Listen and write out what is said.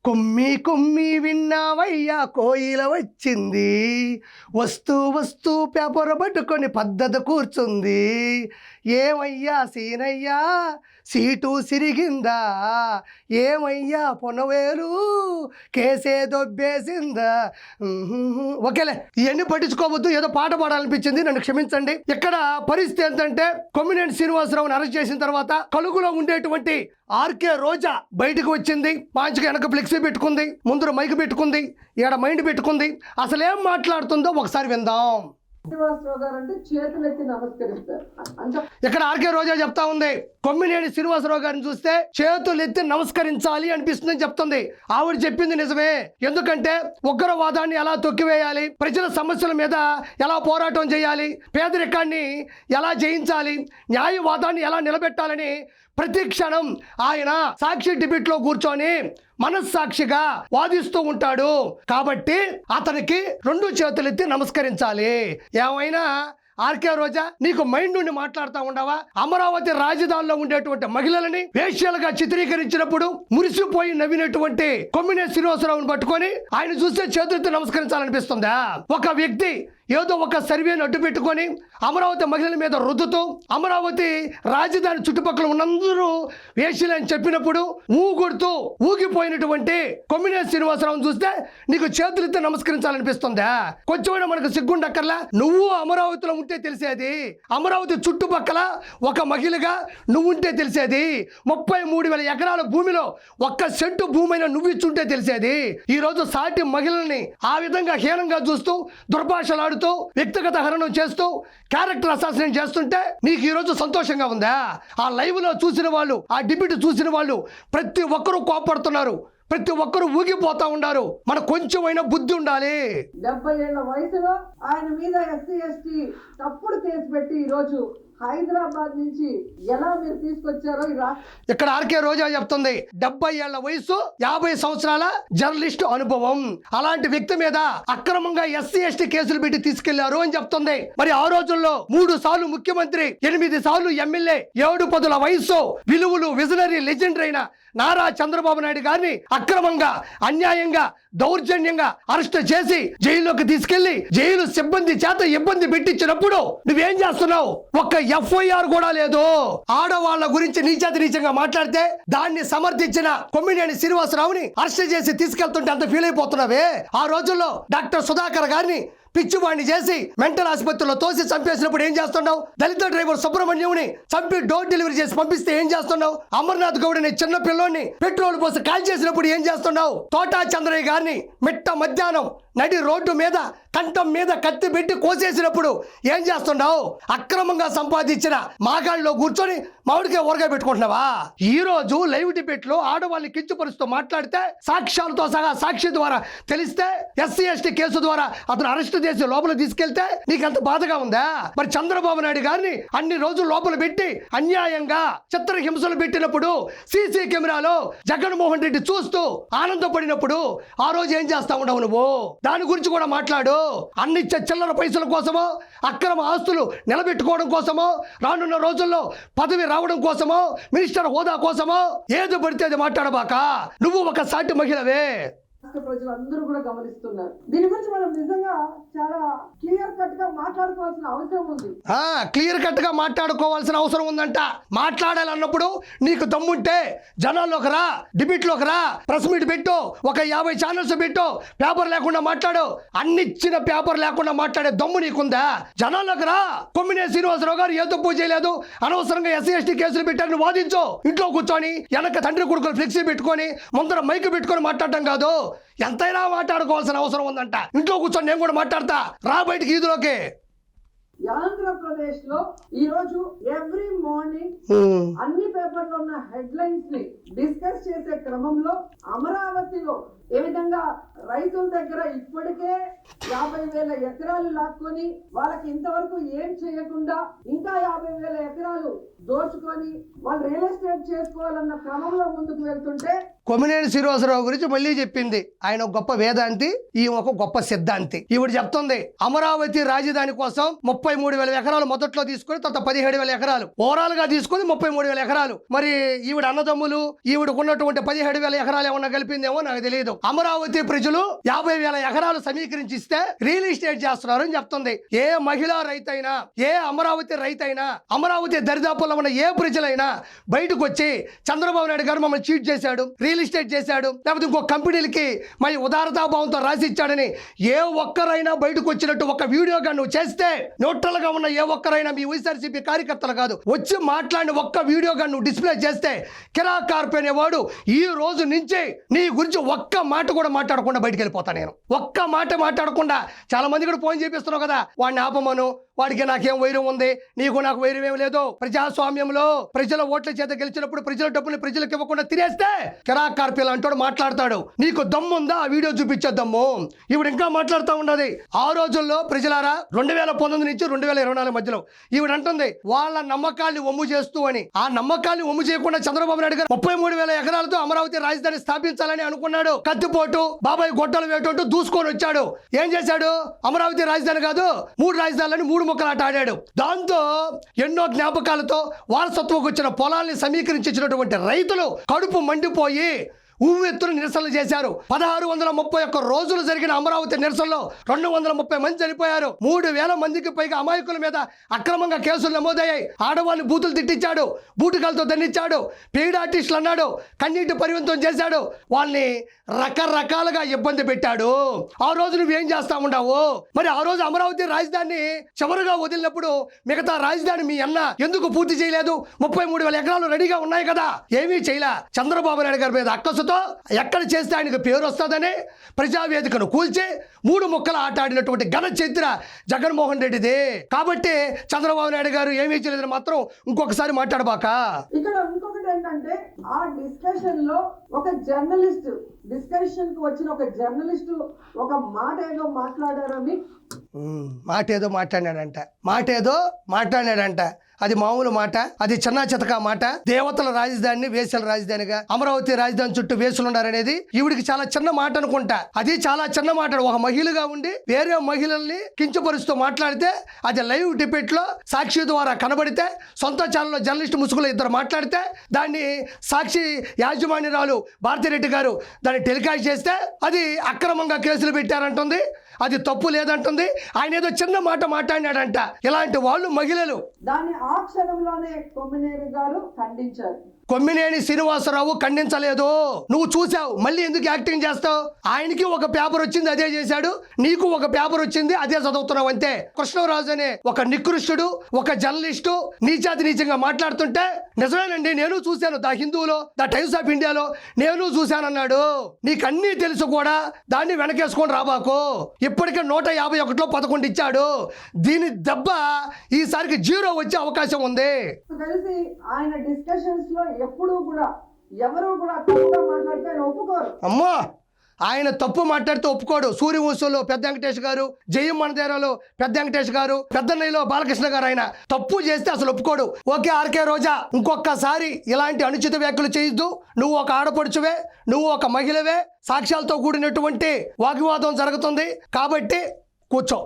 కొమ్మి కొమ్మి విన్నావయ్యా కోయిల వచ్చింది, వస్తూ వస్తూ పేపర్ పట్టుకొని పద్ధతి కూర్చుంది. ఏమయ్యా సీనయ్యా సీటు సిరిగిందా, ఏమయ్యా పొనవేలు కేసే దొబ్బేసిందా. ఓకేలే, ఇవన్నీ పట్టించుకోవద్దు, ఏదో పాట పాడాలనిపించింది, నన్ను క్షమించండి. ఇక్కడ పరిస్థితి ఏంటంటే కొమ్మినేని శ్రీనివాసరావుని అరెస్ట్ చేసిన తర్వాత కలుగులో ఉండేటువంటి ఆర్కే రోజా బయటకు వచ్చింది. మంచిగా వెనక ఫ్లెక్సీ పెట్టుకుంది, ముందర మైక్ పెట్టుకుంది, ఈడ మైండ్ పెట్టుకుంది. అసలు ఏం మాట్లాడుతుందో ఒకసారి విందాం. ఇక్కడ ఆర్కే రోజా చెప్తా ఉంది, కొమ్మినేని శ్రీనివాసరావు గారిని చూస్తే చేతులు ఎత్తి నమస్కరించాలి అనిపిస్తుందని చెప్తుంది. ఆవిడ చెప్పింది నిజమే. ఎందుకంటే ఉగ్రవాదాన్ని ఎలా తొక్కివేయాలి, ప్రజల సమస్యల మీద ఎలా పోరాటం చేయాలి, పేదరికాన్ని ఎలా జయించాలి, న్యాయవాదాన్ని ఎలా నిలబెట్టాలని ప్రతి క్షణం ఆయన సాక్షి డిబేట్లో కూర్చొని మనస్సాక్షిగా వాదిస్తూ ఉంటాడు. కాబట్టి అతనికి రెండు చేతులెత్తి నమస్కరించాలి. ఏమైనా ఆర్కే రోజా, నీకు మైండ్ నుండి మాట్లాడుతూ ఉండవా? అమరావతి రాజధానిలో ఉండేటువంటి మహిళలని వేశ్యలుగా చిత్రీకరించినప్పుడు మురిసిపోయి నవ్వినటువంటి కొమ్మినేని శ్రీనివాసరావుని పట్టుకొని ఆయన చూస్తే చేతులెత్తి నమస్కరించాలనిపిస్తుందా? ఒక వ్యక్తి ఏదో ఒక సర్వేని అడ్డు పెట్టుకొని అమరావతి మహిళల మీద రుద్దుతూ అమరావతి రాజధాని చుట్టుపక్కల ఉన్నందరూ వేశ్యలని చెప్పినప్పుడు ఊగుడుతూ ఊగిపోయినటువంటి కొమ్మినేని శ్రీనివాసరావుని చూస్తే నీకు చేతులెత్తి నమస్కరించాలనిపిస్తుందా? కొంచెమైనా మనకు సిగ్గుండక్కర్లా? నువ్వు అమరావతిలో ఉంటే తెలిసేది, అమరావతి చుట్టుపక్కల ఒక మహిళగా నువ్వుంటే తెలిసేది, 33,000 ఎకరాల భూమిలో ఒక్క సెంటు భూమైనా నువ్వు ఇచ్చుంటే తెలిసేది. ఈ రోజు సాటి మహిళల్ని ఆ విధంగా హీనంగా చూస్తూ దుర్భాషలాడుతూ వ్యక్తిగత హరణం చేస్తూ క్యారెక్టర్ అసాసినేట్ చేస్తుంటే నీకు ఈ రోజు సంతోషంగా ఉందా? ఆ లైవ్ లో చూసిన వాళ్ళు, ఆ డిబేట్ చూసిన వాళ్ళు ప్రతి ఒక్కరూ కోపడుతున్నారు, ప్రతి ఒక్కరూ ఊగిపోతా ఉన్నారు. మన కొంచెమైనా బుద్ధి ఉండాలి. 70 ఏళ్ల వయసులో ఆయన మీద ఎస్సీ ఎస్టీ తప్పుడు కేసు పెట్టి ఈ రోజు హైదరాబాద్ నుంచి ఎలా మీరు తీసుకొచ్చారో ఇక్కడ ఆర్కే రోజా చెప్తుంది. 70 ఏళ్ల వయసు, 50 సంవత్సరాల జర్నలిస్ట్ అనుభవం. అలాంటి వ్యక్తి మీద అక్రమంగా ఎస్సీ ఎస్టీ కేసులు పెట్టి తీసుకెళ్లారు అని చెప్తుంది. మరి ఆ రోజుల్లో 3 సార్లు ముఖ్యమంత్రి, 8 సార్లు ఎమ్మెల్యే, 7 పదుల వయసు, విలువలు, విజనరీ, లెజెండరీ అయిన నారా చంద్రబాబు నాయుడు గారిని అక్రమంగా, అన్యాయంగా, దౌర్జన్యంగా అరెస్ట్ చేసి జైల్లోకి తీసుకెళ్లి జైలు సిబ్బంది చేత ఇబ్బంది పెట్టించినప్పుడు నువ్వేం చేస్తున్నావు? ఒక్క FIR కూడా లేదు. ఆడవాళ్ల గురించి నీచంగా మాట్లాడితే దాన్ని సమర్థించిన కొమ్మినేని శ్రీనివాసరావుని అరెస్ట్ చేసి తీసుకెళ్తుంటే అంత ఫీల్ అయిపోతున్నావే. ఆ రోజుల్లో డాక్టర్ సుధాకర్ గారిని పిచ్చివాడిని చేసి మెంటల్ ఆసుపత్రిలో తోసి చంపేసినప్పుడు ఏం చేస్తున్నావు? దళిత డ్రైవర్ సుబ్రహ్మణ్యంని చంపి డోర్ డెలివరీ చేసి పంపిస్తే ఏం చేస్తున్నావు? అమర్నాథ్ గౌడ్ని చిన్న పిల్లోని పెట్రోల్ పోసి కాల్ చేసినప్పుడు ఏం చేస్తున్నావు? తోటా చంద్రయ్య గారిని మిట్ట మధ్యాహ్నం నడి రోడ్డు మీద కంఠం మీద కత్తి పెట్టి కోసేసినప్పుడు ఏం చేస్తున్నావు? అక్రమంగా సంపాదించిన మాగాళ్ళలో కూర్చొని మామిడికే ఊరగా పెట్టుకుంటున్నావా? ఈ రోజు లైవ్ డిబేట్ లో ఆడవాళ్ళని కించపరుస్తూ మాట్లాడితే సాక్ష్యాలతో సహా సాక్షి ద్వారా తెలిస్తే ఎస్సీ ఎస్టీ కేసు ద్వారా అతను అరెస్ట్ చేసి లోపల తీసుకెళ్తే నీకంత బాధగా ఉందా? మరి చంద్రబాబు నాయుడు గారిని అన్ని రోజులు లోపల పెట్టి అన్యాయంగా చిత్రహింసలు పెట్టినప్పుడు సీసీ కెమెరాలో జగన్మోహన్ రెడ్డి చూస్తూ ఆనందపడినప్పుడు ఆ రోజు ఏం చేస్తా ఉండవు నువ్వు? దాని గురించి కూడా మాట్లాడు. అన్ని చిల్లర పైసల కోసమో, అక్రమ ఆస్తులు నిలబెట్టుకోవడం కోసమో, రానున్న రోజుల్లో పదవి రావడం కోసమో, మినిస్టర్ హోదా కోసమో ఏది పడితే అది మాట్లాడబాక. నువ్వు ఒక సాటి మహిళవే. ప్రజలందరూ కూడా గమనిస్తున్నారు. దీని గురించి మనం నిజంగా చాలా క్లియర్ కట్ గా మాట్లాడుకోవాల్సిన అవసరం ఉంది. క్లియర్ కట్ గా మాట్లాడుకోవాల్సిన అవసరం ఉందంట. మాట్లాడాలన్నప్పుడు నీకు దమ్ముంటే జనాల్లోకి రా, డిబేట్ లోకి రా, ప్రెస్ మీట్ పెట్టు, ఒక 50 ఛానల్స్ పెట్టు, పేపర్ లేకుండా మాట్లాడు. అన్నిచ్చిన పేపర్ లేకుండా మాట్లాడే దమ్ము నీకుందా? జనాల్లోకి రా. కొమ్మినేని శ్రీనివాసరావు గారు ఏ తప్పు చేయలేదు, అనవసరంగా ఎస్సీ ఎస్టీ కేసులు పెట్టారని వాదించు. ఇంట్లో కూర్చొని వెనక తండ్రి కొడుకులు ఫ్లెక్సీ పెట్టుకొని ముందర మైక్ పెట్టుకొని మాట్లాడటం కాదు. ఎంతైనా మాట్లాడుకోవాల్సిన అవసరం ఉందంట. ఇంట్లో కూర్చొని నేను కూడా మాట్లాడతా, రా బయటికి ఈదులోకి. ఆంధ్రప్రదేశ్ లో ఈ రోజు ఎవ్రీ మార్నింగ్ అన్ని పేపర్లో ఉన్న హెడ్లైన్స్ ని డిస్కస్ చేసే క్రమంలో అమరావతిలో ఏ విధంగా రైతుల దగ్గర ఇప్పటికే 50,000 ఎకరాలు లాక్కొని వాళ్ళకి ఇంతవరకు ఏం చేయకుండా ఇంకా 50,000 ఎకరాలు దోచుకొని వాళ్ళు రియల్ ఎస్టేట్ చేసుకోవాలన్న క్రమంలో ముందుకు వెళ్తుంటే కొమ్మినేని శ్రీనివాసరావు గురించి మళ్ళీ చెప్పింది. ఆయన ఒక గొప్ప వేదాంతి, ఈ ఒక గొప్ప సిద్ధాంతి. ఈవిడ చెప్తుంది అమరావతి రాజధాని కోసం 33,000 ఎకరాలు మొదట్లో తీసుకుని తర్వాత 17,000 ఎకరాలు ఓవరాల్ గా తీసుకుని 33,000 ఎకరాలు. మరి ఈవిడ అన్నదమ్ములు ఈవిడకు ఉన్నటువంటి 17,000 ఎకరాలు ఏమన్నా కలిపిందేమో నాకు తెలియదు. అమరావతి ప్రజలు 50,000 ఎకరాలు సమీకరించిస్తే రియల్ ఎస్టేట్ చేస్తున్నారు అని చెప్తుంది. ఏ మహిళా రైతైనా, ఏ అమరావతి రైతైనా, అమరావతి దరిదాపుల్లో ఉన్న ఏ ప్రజలైనా బయటకు వచ్చి చంద్రబాబు నాయుడు గారు మమ్మల్ని చీట్ చేశాడు, రియల్ ఎస్టేట్ చేశాడు, లేకపోతే ఇంకో కంపెనీలకి మరి ఉదారతాభావంతో రాసి ఇచ్చాడని ఏ ఒక్కరైనా బయటకు వచ్చినట్టు ఒక వీడియోగా నువ్వు చేస్తే, న్యూట్రల్ గా ఉన్న ఏ ఒక్కరైనా మీ వైఎస్ఆర్సీపీ కార్యకర్తలు కాదు వచ్చి మాట్లాడిన ఒక్క వీడియోగా నువ్వు డిస్ప్లే చేస్తే కిరాక్ కార్పొరేట్ అనేవాడు ఈ రోజు నుంచి నీ గురించి ఒక్క మాట కూడా మాట్లాడకుండా బయటకు వెళ్ళిపోతా. నేను ఒక్క మాట మాట్లాడకుండా, చాలా మంది కూడా ఫోన్ చేపిస్తున్నావు కదా, వాడిని ఆపమను, వాడికి నాకేం వైరం ఉంది, నీకు నాకు వైరం ఏం లేదు. ప్రజాస్వామ్యంలో ప్రజల ఓట్ల చేత గెలిచినప్పుడు ప్రజల డబ్బులు ప్రజలకు ఇవ్వకుండా తినేస్తే కిరాక్ కార్పొరేట్ అంటాడు, మాట్లాడతాడు. నీకు దమ్ముందా ఆ వీడియో చూపించే దమ్ము? ఈవిడ ఇంకా మాట్లాడుతూ ఉన్నది. ఆ రోజుల్లో ప్రజలారా 2019 నుంచి 2024 మధ్యలో ఈవిడ అంటుంది వాళ్ళ నమ్మకాల్ని ఒమ్ము చేస్తూ అని. ఆ నమ్మకాల్ని ఒమ్ము చేయకుండా చంద్రబాబు నాయుడు గారు 33,000 ఎకరాలతో అమరావతి రాజధాని స్థాపించాలని అనుకున్నాడు. కత్తిపోటు బాబాయ్ గొడ్డలు వేటంటూ దూసుకొని వచ్చాడు. ఏం చేశాడు? అమరావతి రాజధాని కాదు 3 రాజధానులని 3 ముక్కలాట ఆడాడు. దాంతో ఎన్నో జ్ఞాపకాలతో వారసత్వంకు వచ్చిన పొలాల్ని సమీకరించినటువంటి రైతులు కడుపు మండిపోయి ఉవ్వెత్తున నిరసనలు చేశారు. 1631 రోజులు జరిగిన అమరావతి నిరసనలో 230 మంది చనిపోయారు. 3,000 మందికి పైగా అమాయకుల మీద అక్రమంగా కేసులు నమోదయ్యాయి. ఆడవాళ్ళు బూతులు తిట్టించాడు, బూటుకాలతో దండించాడు, పెయిడ్ ఆర్టిస్టులు అన్నాడు, కన్నీటి పరివంతం చేశాడు, వాళ్ళని రకరకాలుగా ఇబ్బంది పెట్టాడు. ఆ రోజు నువ్వేం చేస్తా ఉన్నావు? మరి ఆ రోజు అమరావతి రాజధాని చివరిగా వదిలినప్పుడు మిగతా రాజధాని మీ అన్న ఎందుకు పూర్తి చేయలేదు? 33,000 ఎకరాలు రెడీగా ఉన్నాయి కదా, ఏమీ చేయలే. చంద్రబాబు నాయుడు గారి మీద అక్కసు ఎక్కడ చేస్తే ఆయనకు పేరు వస్తుందని ప్రజావేదికను కూల్చి 3 ముక్కలు ఆట ఆడినటువంటి ఘన చరిత్ర జగన్మోహన్ రెడ్డిది. కాబట్టి చంద్రబాబు నాయుడు గారు ఏమీ చేయలేదని మాత్రం ఇంకొకసారి మాట్లాడబాక. ఇక్కడ ఇంకొకటి ఏంటంటే ఆ డిస్కషన్ లో ఒక జర్నలిస్ట్ డిస్కషన్ కు వచ్చిన ఒక జర్నలిస్ట్ ఒక మాట ఏదో మాట్లాడారని మాట ఏదో మాట్లాడాడంట. అది మామూలు మాట, అది చిన్న చితక మాట. దేవతల రాజధానిని వేసల రాజధానిగా, అమరావతి రాజధాని చుట్టూ వేసులున్నారనేది ఈవిడికి చాలా చిన్న మాట అనుకుంటా. అది చాలా చిన్న మాట. ఒక మహిళగా ఉండి వేరే మహిళల్ని కించపరుస్తూ మాట్లాడితే, అది లైవ్ డిబేట్ లో సాక్షి ద్వారా కనబడితే, సొంత ఛానల్లో జర్నలిస్ట్ ముసుగులో ఇద్దరు మాట్లాడితే, దాన్ని సాక్షి యాజమాన్యరాలు భారతిరెడ్డి గారు దాన్ని టెలికాస్ట్ చేస్తే అది అక్రమంగా కేసులు పెట్టారంటుంది, అది తప్పు లేదంటుంది. ఆయన ఏదో చిన్న మాట మాట్లాడినాడంట. ఇలాంటి వాళ్ళు మహిళలు. దాన్ని ఆ క్షణంలోనే కొమ్మినేని గారు ఖండించారు. కొమ్మినేని శ్రీనివాసరావు ఖండించలేదు. నువ్వు చూసావు, మళ్ళీ ఎందుకు యాక్టింగ్ చేస్తావు? ఆయనకి ఒక పేపర్ వచ్చింది, అదే చేశాడు. నీకు ఒక పేపర్ వచ్చింది, అదే చదువుతున్నావు అంతే. కృష్ణరాజు అనే ఒక నికృష్టుడు, ఒక జర్నలిస్టు నీచాతి నీచంగా మాట్లాడుతుంటే, నిజమేనండి నేను చూశాను, ద హిందూలో, ద టైమ్స్ ఆఫ్ ఇండియాలో నేను చూశానన్నాడు. నీకు అన్నీ తెలుసు కూడా దాన్ని వెనకేసుకొని రాబాకు. ఇప్పటికే 151లో 11 ఇచ్చాడు. దీని దెబ్బ ఈసారికి 0 వచ్చే అవకాశం ఉంది. కలిసి ఆయన డిస్కషన్స్ లో ఎప్పుడూ కూడా ఎవరు కూడా తప్పుగా మాట్లాడితే ఒప్పుకోరు. అమ్మా, ఆయన తప్పు మాట్లాడితే ఒప్పుకోడు. సూర్యవంశంలో పెద్ద వెంకటేష్ గారు, జయం మనదేరాలో పెద్ద వెంకటేష్ గారు, పెద్దన్నయ్యలో బాలకృష్ణ గారు, ఆయన తప్పు చేస్తే అసలు ఒప్పుకోడు. ఓకే ఆర్కే రోజా, ఇంకొకసారి ఇలాంటి అనుచిత వ్యాఖ్యలు చేయొద్దు. నువ్వు ఒక ఆడపడుచువే, నువ్వు ఒక మహిళవే, సాక్ష్యాలతో కూడినటువంటి వాగ్వివాదం జరుగుతుంది కాబట్టి కూర్చో.